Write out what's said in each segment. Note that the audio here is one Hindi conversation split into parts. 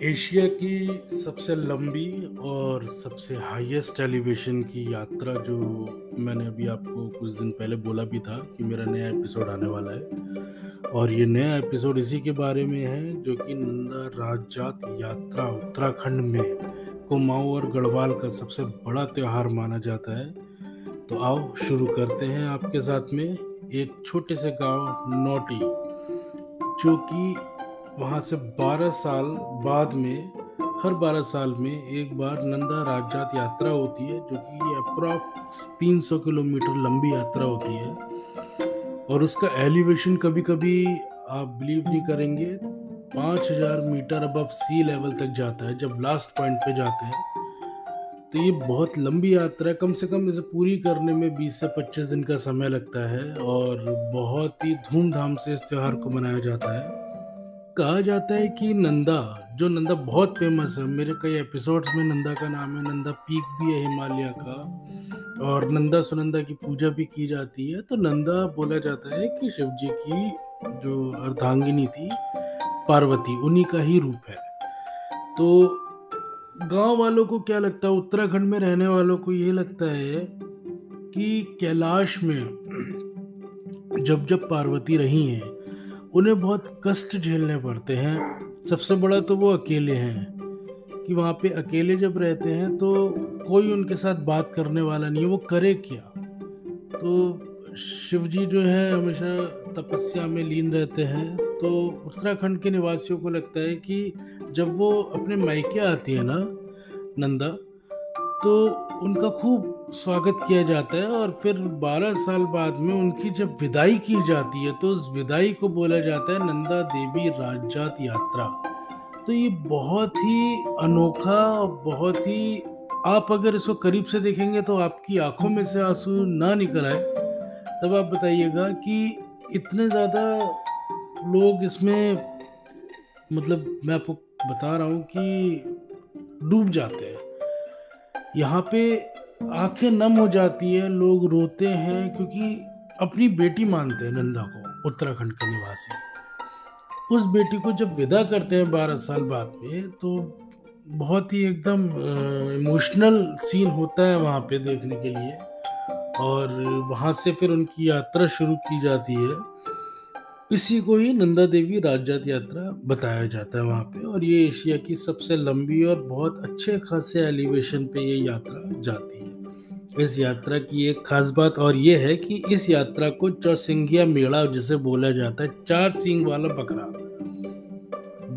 एशिया की सबसे लंबी और सबसे हाईएस्ट एलिवेशन की यात्रा जो मैंने अभी आपको कुछ दिन पहले बोला भी था कि मेरा नया एपिसोड आने वाला है। और ये नया एपिसोड इसी के बारे में है जो कि नंदा राजजात यात्रा उत्तराखंड में कुमाऊं और गढ़वाल का सबसे बड़ा त्योहार माना जाता है। तो आओ शुरू करते हैं आपके साथ में एक छोटे से गांव नौटी, जो कि वहाँ से 12 साल बाद में हर 12 साल में एक बार नंदा राजजात यात्रा होती है, जो कि अप्रॉक्स 300 किलोमीटर लंबी यात्रा होती है। और उसका एलिवेशन कभी कभी आप बिलीव नहीं करेंगे 5000 मीटर अबव सी लेवल तक जाता है जब लास्ट पॉइंट पे जाते हैं। तो ये बहुत लंबी यात्रा है, कम से कम इसे पूरी करने में 20 से 25 दिन का समय लगता है और बहुत ही धूमधाम से इस त्योहार को मनाया जाता है। कहा जाता है कि नंदा बहुत फेमस है, मेरे कई एपिसोड्स में नंदा का नाम है, नंदा पीक भी है हिमालय का, और नंदा सुनंदा की पूजा भी की जाती है। तो नंदा बोला जाता है कि शिव जी की जो अर्धांगिनी थी पार्वती, उन्हीं का ही रूप है। तो गांव वालों को क्या लगता है, उत्तराखंड में रहने वालों को ये लगता है कि कैलाश में जब जब पार्वती रही हैं उन्हें बहुत कष्ट झेलने पड़ते हैं। सबसे बड़ा तो वो अकेले हैं कि वहाँ पे अकेले जब रहते हैं तो कोई उनके साथ बात करने वाला नहीं है, वो करे क्या। तो शिव जी जो है हमेशा तपस्या में लीन रहते हैं। तो उत्तराखंड के निवासियों को लगता है कि जब वो अपने मायके आती है ना नंदा, तो उनका खूब स्वागत किया जाता है। और फिर 12 साल बाद में उनकी जब विदाई की जाती है तो उस विदाई को बोला जाता है नंदा देवी राजजात यात्रा। तो ये बहुत ही अनोखा, बहुत ही, आप अगर इसको करीब से देखेंगे तो आपकी आंखों में से आंसू ना निकल आए, तब आप बताइएगा कि इतने ज़्यादा लोग इसमें, मतलब मैं आपको बता रहा हूँ कि डूब जाते हैं। यहाँ पे आंखें नम हो जाती है, लोग रोते हैं क्योंकि अपनी बेटी मानते हैं नंदा को उत्तराखंड के निवासी। उस बेटी को जब विदा करते हैं 12 साल बाद में, तो बहुत ही एकदम इमोशनल सीन होता है वहाँ पे देखने के लिए। और वहाँ से फिर उनकी यात्रा शुरू की जाती है। इसी को ही नंदा देवी राजजात यात्रा बताया जाता है वहाँ पे। और ये एशिया की सबसे लंबी और बहुत अच्छे खासे एलिवेशन पे ये यात्रा जाती है। इस यात्रा की एक खास बात और ये है कि इस यात्रा को चौसिंगिया मेला जिसे बोला जाता है, 4 सींग वाला बकरा,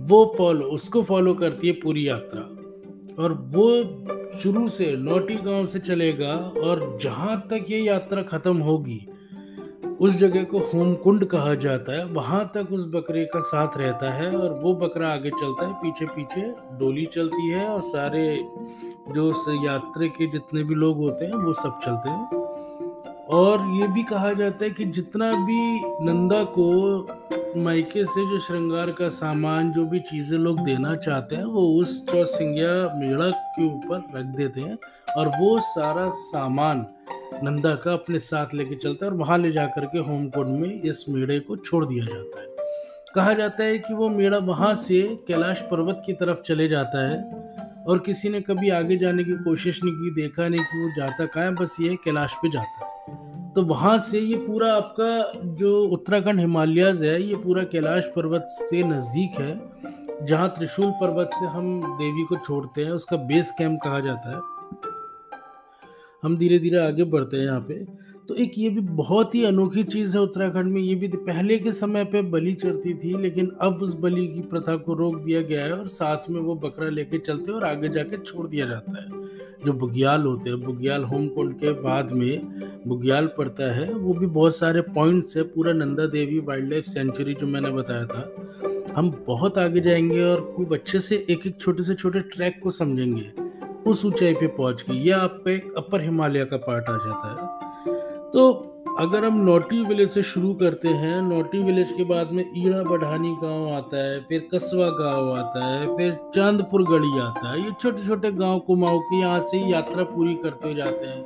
वो उसको फॉलो करती है पूरी यात्रा। और वो शुरू से नौटी गांव से चलेगा और जहां तक ये यात्रा खत्म होगी उस जगह को होमकुंड कहा जाता है, वहां तक उस बकरे का साथ रहता है। और वो बकरा आगे चलता है, पीछे पीछे डोली चलती है और सारे जो उस यात्रा के जितने भी लोग होते हैं वो सब चलते हैं। और ये भी कहा जाता है कि जितना भी नंदा को मायके से जो श्रृंगार का सामान, जो भी चीजें लोग देना चाहते हैं, वो उस चौसिंगिया मेढ़ा के ऊपर रख देते हैं और वो सारा सामान नंदा का अपने साथ लेके चलता है और वहां ले जाकर के होमकुंड में इस मेढ़े को छोड़ दिया जाता है। कहा जाता है कि वो मेढ़ा वहां से कैलाश पर्वत की तरफ चले जाता है और किसी ने कभी आगे जाने की कोशिश नहीं की, देखा नहीं कि वो जाता कहाँ है, बस ये कैलाश पे जाता है। तो वहां से ये पूरा आपका जो उत्तराखंड हिमालयाज है, ये पूरा कैलाश पर्वत से नजदीक है। जहाँ त्रिशूल पर्वत से हम देवी को छोड़ते हैं, उसका बेस कैंप कहा जाता है। हम धीरे धीरे आगे बढ़ते हैं यहाँ पे। तो एक ये भी बहुत ही अनोखी चीज़ है उत्तराखंड में। ये भी पहले के समय पे बलि चढ़ती थी, लेकिन अब उस बलि की प्रथा को रोक दिया गया है और साथ में वो बकरा लेके चलते हैं और आगे जाके छोड़ दिया जाता है। जो बुग्याल होते हैं, बुग्याल होमकुंड के बाद में बुग्याल पड़ता है, वो भी बहुत सारे पॉइंट्स है। पूरा Nanda Devi wild life sanctuary जो मैंने बताया था, हम बहुत आगे जाएंगे और खूब अच्छे से एक एक छोटे से छोटे ट्रैक को समझेंगे। उस ऊंचाई पे पहुंच के ये आपका एक अपर हिमालय का पार्ट आ जाता है। तो अगर हम नौटी विलेज से शुरू करते हैं, नौटी विलेज के बाद में ईड़ा बढ़ानी गांव आता है, फिर कसवा गांव आता है, फिर चांदपुर गढ़ी आता है। ये छोटे छोटे गांव कुमाऊं की यहाँ से ही यात्रा पूरी करते जाते हैं।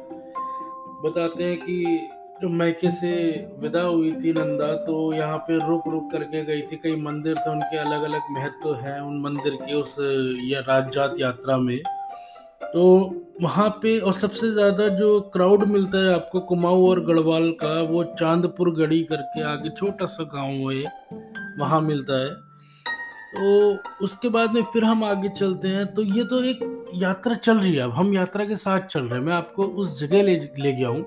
बताते हैं कि जब मायके से विदा हुई थी नंदा, तो यहाँ पे रुक रुक करके गई थी। कई मंदिर थे, उनके अलग अलग महत्व हैं उन मंदिर के, उस या राजजात यात्रा में। तो वहाँ पे और सबसे ज़्यादा जो क्राउड मिलता है आपको कुमाऊं और गढ़वाल का, वो चांदपुर गढ़ी करके आगे छोटा सा गांव है, वहाँ मिलता है। तो उसके बाद में फिर हम आगे चलते हैं। तो ये तो एक यात्रा चल रही है, अब हम यात्रा के साथ चल रहे हैं, मैं आपको उस जगह ले गया हूँ।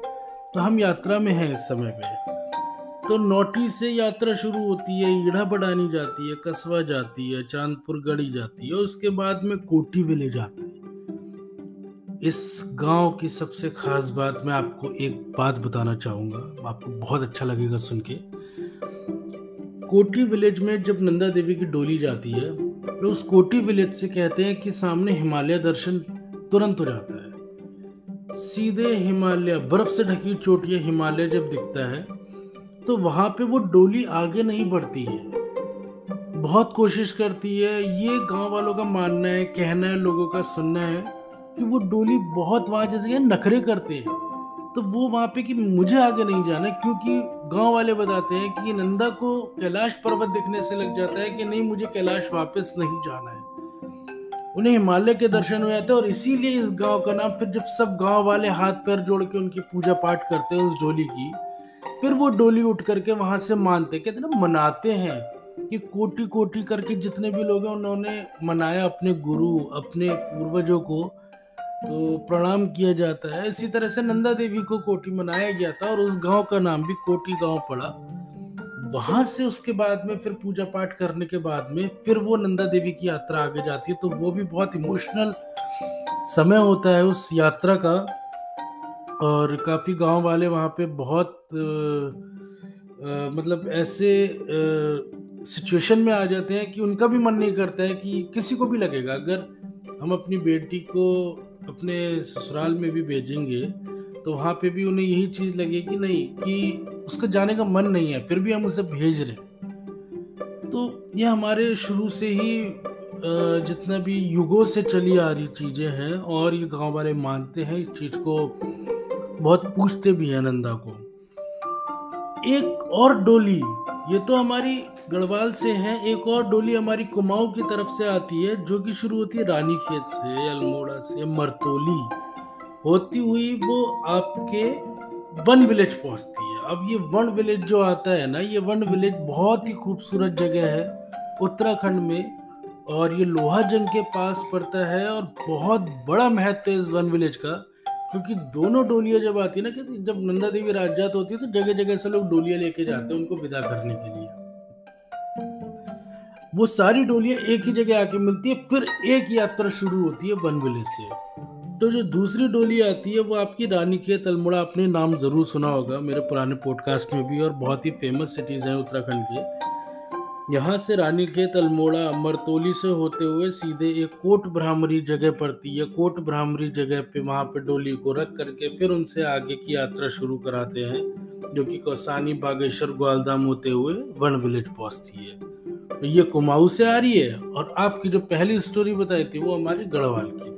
तो हम यात्रा में हैं इस समय पे। तो नौटी से यात्रा शुरू होती है, ईढ़ा बडानी जाती है, कसवा जाती है, चांदपुर गढ़ी जाती है, और उसके बाद में कोटी विलेज आता है। इस गांव की सबसे खास बात, मैं आपको एक बात बताना चाहूंगा, आपको बहुत अच्छा लगेगा सुन के। कोटी विलेज में जब नंदा देवी की डोली जाती है, तो उस कोटी विलेज से कहते हैं कि सामने हिमालय दर्शन तुरंत हो जाता है। सीधे हिमालय, बर्फ से ढकी चोटियां, हिमालय जब दिखता है, तो वहां पे वो डोली आगे नहीं बढ़ती है। बहुत कोशिश करती है, ये गांव वालों का मानना है, कहना है, लोगों का सुनना है कि वो डोली बहुत वहां जैसे कि नखरे करते हैं। तो वो वहां पे कि मुझे आगे नहीं जाना, क्योंकि गांव वाले बताते हैं कि नंदा को कैलाश पर्वत दिखने से लग जाता है कि नहीं, मुझे कैलाश वापस नहीं जाना है। उन्हें हिमालय के दर्शन हो जाते हैं, और इसीलिए इस गांव का नाम, फिर जब सब गांव वाले हाथ पैर जोड़ के उनकी पूजा पाठ करते हैं उस डोली की, फिर वो डोली उठ करके वहां से मानते, कहते ना, मनाते हैं कि कोटि कोटि करके जितने भी लोग हैं उन्होंने मनाया अपने गुरु, अपने पूर्वजों को, तो प्रणाम किया जाता है। इसी तरह से नंदा देवी को कोटि मनाया गया था, और उस गांव का नाम भी कोटि गांव पड़ा। वहां से उसके बाद में फिर पूजा पाठ करने के बाद में फिर वो नंदा देवी की यात्रा आगे जाती है। तो वो भी बहुत इमोशनल समय होता है उस यात्रा का, और काफी गांव वाले वहां पे बहुत मतलब ऐसे सिचुएशन में आ जाते हैं कि उनका भी मन नहीं करता है, कि किसी को भी लगेगा अगर हम अपनी बेटी को अपने ससुराल में भी भेजेंगे, तो वहां पे भी उन्हें यही चीज लगेगी, नहीं कि उसका जाने का मन नहीं है, फिर भी हम उसे भेज रहे हैं। तो ये हमारे शुरू से ही जितना भी युगों से चली आ रही चीजें हैं, और ये गांव वाले मानते हैं इस चीज को, बहुत पूछते भी हैं नंदा को। एक और डोली, ये तो हमारी गढ़वाल से है, एक और डोली हमारी कुमाऊं की तरफ से आती है, जो कि शुरू होती है रानीखेत से, अल्मोड़ा से, मरतोली होती हुई वो आपके वन विलेज पहुंचती है। अब ये वन विलेज जो आता है ना, ये वन विलेज बहुत ही खूबसूरत जगह है उत्तराखंड में, और ये लोहा जंग के पास पड़ता है, और बहुत बड़ा महत्व है इस वन विलेज का। क्योंकि दोनों डोलियां जब आती है ना, कहते जब नंदा देवी राजजात होती है, तो जगह जगह से लोग डोलियां लेके जाते हैं उनको विदा करने के लिए। वो सारी डोलियां एक ही जगह आके मिलती है, फिर एक यात्रा शुरू होती है वन विलेज से। तो जो दूसरी डोली आती है वो आपकी रानीखेत अल्मोड़ा, आपने नाम जरूर सुना होगा मेरे पुराने पॉडकास्ट में भी, और बहुत ही फेमस सिटीज हैं उत्तराखंड के। यहाँ से रानीखेत अल्मोड़ा मरतोली से होते हुए सीधे एक कोट ब्राह्मणी जगह पड़ती है। कोट ब्राह्मणी जगह पे वहां पे डोली को रख करके फिर उनसे आगे की यात्रा शुरू कराते हैं, जो कि कौसानी, बागेश्वर, ग्वालधाम होते हुए वन विलेज पहुंचती है। तो ये कुमाऊं से आ रही है, और आपकी जो पहली स्टोरी बताई थी वो हमारी गढ़वाल की थी।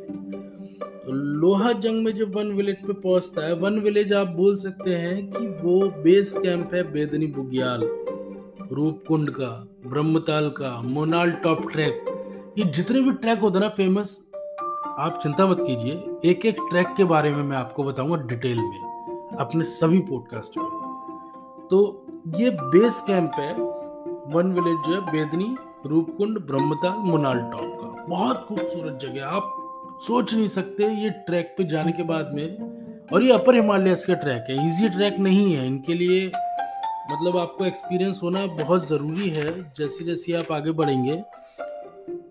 तो लोहा जंग में जब वन विलेज पे पहुंचता है, वन विलेज आप बोल सकते हैं कि वो बेस कैंप है बेदनी बुग्याल, रूपकुंड का, ब्रह्मताल का, मोनाल टॉप ट्रैक, ये जितने भी ट्रैक होते हैं ना फेमस, आप चिंता मत कीजिए, एक एक ट्रैक के बारे में मैं आपको बताऊंगा डिटेल में अपने सभी पॉडकास्ट में। तो ये बेस कैंप है वन विलेज जो है, बेदनी, रूपकुंड, ब्रह्मताल, मोनाल टॉप का, बहुत खूबसूरत जगह, आप सोच नहीं सकते ये ट्रैक पे जाने के बाद में। और ये अपर हिमालयस का ट्रैक है, इजी ट्रैक नहीं है, इनके लिए मतलब आपको एक्सपीरियंस होना बहुत ज़रूरी है जैसे जैसे आप आगे बढ़ेंगे।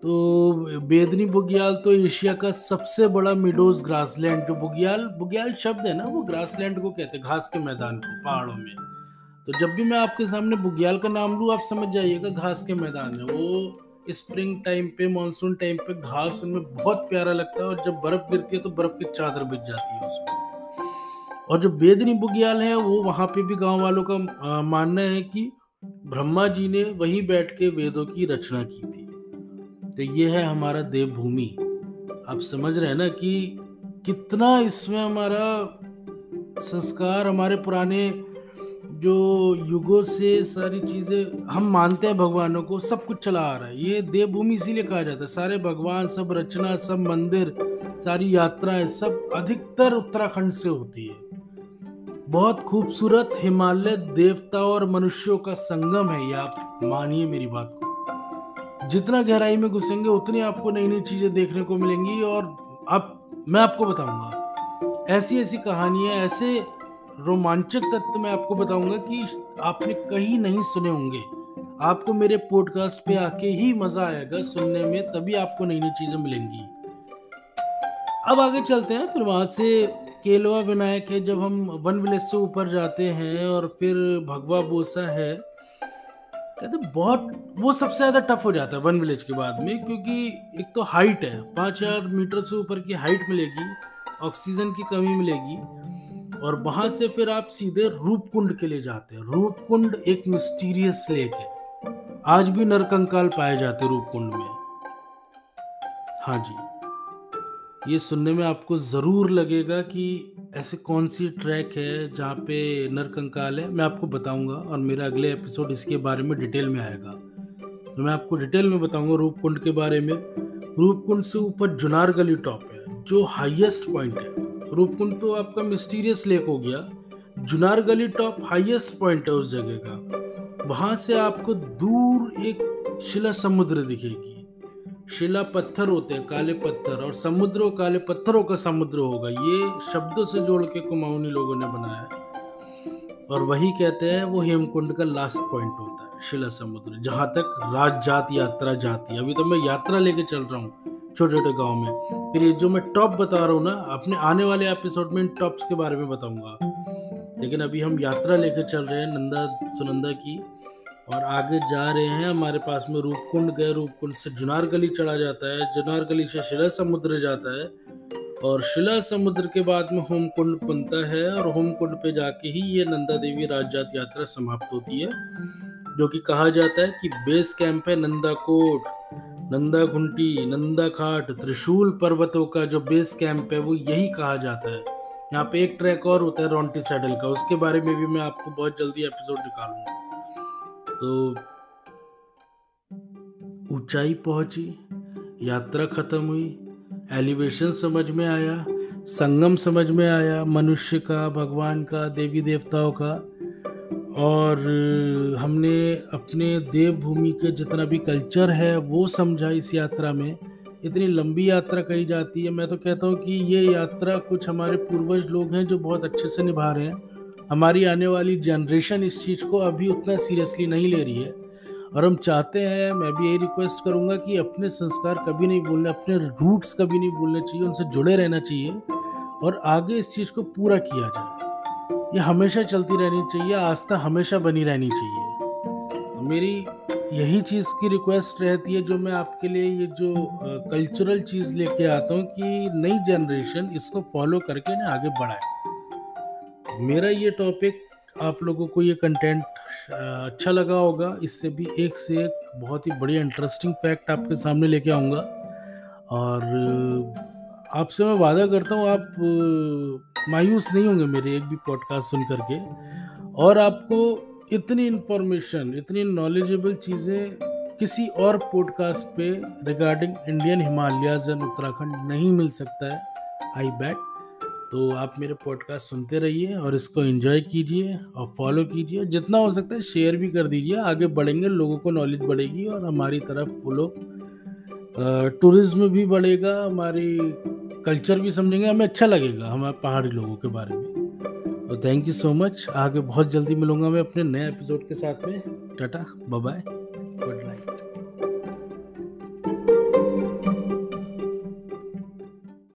तो बेदनी बुग्याल तो एशिया का सबसे बड़ा मिडोज ग्रासलैंड, जो बुग्याल बुग्याल शब्द है ना, वो ग्रासलैंड को कहते हैं, घास के मैदान को, पहाड़ों में। तो जब भी मैं आपके सामने बुग्याल का नाम लूँ, आप समझ जाइएगा घास के मैदान है वो। स्प्रिंग टाइम पे, मानसून टाइम पे घास उनमें बहुत प्यारा लगता है, और जब बर्फ गिरती है तो बर्फ की चादर बिछ जाती है उसमें। और जो बेदनी बुग्याल है, वो वहां पे भी गांव वालों का मानना है कि ब्रह्मा जी ने वहीं बैठ के वेदों की रचना की थी। तो ये है हमारा देवभूमि। आप समझ रहे हैं ना कि कितना इसमें हमारा संस्कार, हमारे पुराने जो युगों से सारी चीजें हम मानते हैं, भगवानों को सब कुछ चला आ रहा है। ये देवभूमि इसीलिए कहा जाता है, सारे भगवान, सब रचना, सब मंदिर, सारी यात्राएं सब अधिकतर उत्तराखंड से होती है। बहुत खूबसूरत हिमालय देवता और मनुष्यों का संगम है ये, आप मानिए मेरी बात को। जितना गहराई में घुसेंगे उतनी आपको नई नई चीजें देखने को मिलेंगी। और मैं आपको बताऊंगा ऐसी ऐसी कहानियां, ऐसे रोमांचक तथ्य मैं आपको बताऊंगा कि आपने कहीं नहीं सुने होंगे। आपको मेरे पॉडकास्ट पे आके ही मजा आएगा सुनने में, तभी आपको नई नई चीजें मिलेंगी। अब आगे चलते हैं। फिर वहां से केलवा विनायक है, जब हम वन विलेज से ऊपर जाते हैं, और फिर भगवा बोसा है। कहते बहुत, वो सबसे ज्यादा टफ हो जाता है वन विलेज के बाद में, क्योंकि एक तो हाइट है, 5000 मीटर से ऊपर की हाइट मिलेगी, ऑक्सीजन की कमी मिलेगी। और वहां से फिर आप सीधे रूपकुंड के लिए जाते हैं। रूपकुंड एक मिस्टीरियस लेक है, आज भी नरकंकाल पाए जाते हैं रूपकुंड में। हाँ जी, ये सुनने में आपको ज़रूर लगेगा कि ऐसे कौन सी ट्रैक है जहाँ पे नरकंकाल है। मैं आपको बताऊंगा, और मेरा अगले एपिसोड इसके बारे में डिटेल में आएगा, तो मैं आपको डिटेल में बताऊंगा रूपकुंड के बारे में। रूपकुंड से ऊपर जुनार गली टॉप है, जो हाईएस्ट पॉइंट है। रूपकुंड तो आपका मिस्टीरियस लेक हो गया, जुनार गली टॉप हाईएस्ट पॉइंट है उस जगह का। वहां से आपको दूर एक शिला समुद्र दिखेगी। शिला पत्थर होते हैं, काले पत्थर, और समुद्र काले पत्थरों का समुद्र होगा। ये शब्दों से जोड़ के कुमाऊनी लोगों ने बनाया है, और वही कहते हैं वो हेमकुंड का लास्ट पॉइंट होता है, शिला समुद्र, जहां तक राजजात यात्रा जाती है। अभी तो मैं यात्रा लेके चल रहा हूँ छोटे छोटे गांव में। फिर ये जो मैं टॉप बता रहा हूँ ना, अपने आने वाले एपिसोड में इन टॉप्स के बारे में बताऊंगा। लेकिन अभी हम यात्रा लेके चल रहे हैं नंदा सुनंदा की, और आगे जा रहे हैं। हमारे पास में रूपकुंड गए, रूपकुंड से जुनार गली चढ़ा जाता है, जुनार गली से शिला समुद्र जाता है, और शिला समुद्र के बाद में होमकुंड बनता है। और होमकुंड पे जाके ही ये नंदा देवी राजजात यात्रा समाप्त होती है, जो कि कहा जाता है कि बेस कैंप है नंदा कोट, नंदा घुंटी, नंदा खाट, त्रिशूल पर्वतों का जो बेस कैंप है वो यही कहा जाता है। यहाँ पे एक ट्रैक और होता है रॉन्टी सैडल का, उसके बारे में भी मैं आपको बहुत जल्दी एपिसोड निकालूंगा। तो ऊंचाई पहुंची, यात्रा खत्म हुई, एलिवेशन समझ में आया, संगम समझ में आया, मनुष्य का, भगवान का, देवी देवताओं का, और हमने अपने देवभूमि के जितना भी कल्चर है वो समझा इस यात्रा में। इतनी लंबी यात्रा कही जाती है। मैं तो कहता हूँ कि ये यात्रा कुछ हमारे पूर्वज लोग हैं जो बहुत अच्छे से निभा रहे हैं। हमारी आने वाली जनरेशन इस चीज़ को अभी उतना सीरियसली नहीं ले रही है, और हम चाहते हैं, मैं भी यही रिक्वेस्ट करूंगा कि अपने संस्कार कभी नहीं भूलने, अपने रूट्स कभी नहीं भूलने चाहिए, उनसे जुड़े रहना चाहिए, और आगे इस चीज़ को पूरा किया जाए। ये हमेशा चलती रहनी चाहिए, आस्था हमेशा बनी रहनी चाहिए। मेरी यही चीज़ की रिक्वेस्ट रहती है, जो मैं आपके लिए ये जो कल्चरल चीज़ लेके आता हूँ, कि नई जनरेशन इसको फॉलो करके ना आगे बढ़ाए। मेरा ये टॉपिक, आप लोगों को ये कंटेंट अच्छा लगा होगा। इससे भी एक से एक बहुत ही बढ़िया इंटरेस्टिंग फैक्ट आपके सामने लेके आऊँगा, और आपसे मैं वादा करता हूँ आप मायूस नहीं होंगे मेरे एक भी पॉडकास्ट सुन करके, और आपको इतनी इन्फॉर्मेशन, इतनी नॉलेजेबल चीज़ें किसी और पॉडकास्ट पे regarding Indian Himalayas and Uttarakhand नहीं मिल सकता है, आई बैट। तो आप मेरे पॉडकास्ट सुनते रहिए, और इसको एंजॉय कीजिए और फॉलो कीजिए, जितना हो सकता है शेयर भी कर दीजिए। आगे बढ़ेंगे, लोगों को नॉलेज बढ़ेगी, और हमारी तरफ वो लोग टूरिज्म भी बढ़ेगा, हमारी कल्चर भी समझेंगे, हमें अच्छा लगेगा हमारे पहाड़ी लोगों के बारे में। तो थैंक यू सो मच। आगे बहुत जल्दी मिलूंगा मैं अपने नए एपिसोड के साथ में। Tata, bye bye, good night.